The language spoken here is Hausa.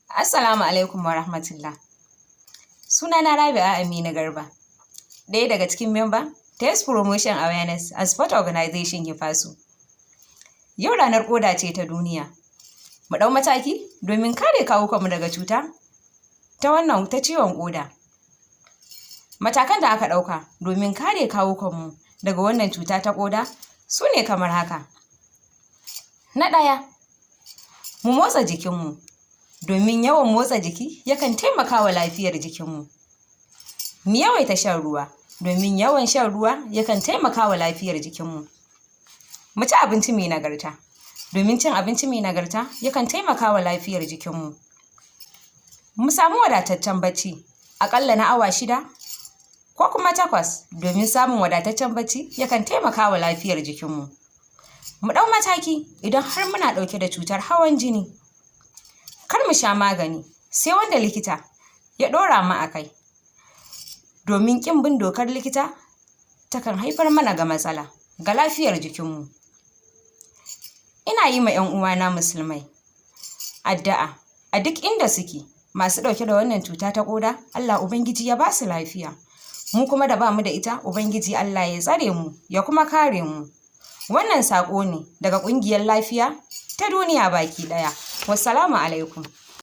Assalamu alaikum wa rahmatullah. Sunana Rabi'a Aminu Garba, ɗaya daga cikin memba Test Promotion Awareness and Sport Organization Hifasu. Yau ranar ƙoda ce ta duniya. Mu ɗau mataki domin kare kawukanmu daga cuta ta ciwon ƙoda. Matakan da aka ɗauka domin kare kawukanmu daga wannan cuta ta ƙoda su ne kamar haka. Na ɗaya, mu motsa jikinmu. Domin yawan motsa jiki yakan taimaka wa lafiyar jikinmu. Mu yawaita shan ruwa, domin yawan shan ruwa yakan taimaka wa lafiyar jikinmu. Mu ci abinci mai nagarta, domin cin abinci mai nagarta yakan taimaka wa lafiyar jikinmu. Mu samu wadataccen bacci, aƙalla na awa 6 ko kuma 8, domin samun wadataccen bacci yakan taimaka wa lafiyar jikinmu. Mu ɗau mataki idan har muna ɗauke da cutar hawan jini. Kar mu sha magani sai wanda likita ya ɗora mu a kai, domin ƙin bin dokar likita takan haifar mana ga matsala ga lafiyar jikinmu. Ina yi ma 'yan uwana musulmai addu'a a duk inda suke masu ɗauke da wannan cuta ta ƙoda, Allah Ubangiji ya ba su lafiya. Mu kuma da ba mu da ita, Ubangiji Allah ya tsare mu ya kuma kare mu. Wannan saƙo ne daga ƙungiyar lafiya ta duniya baki ɗaya. Wassalamu alaikum.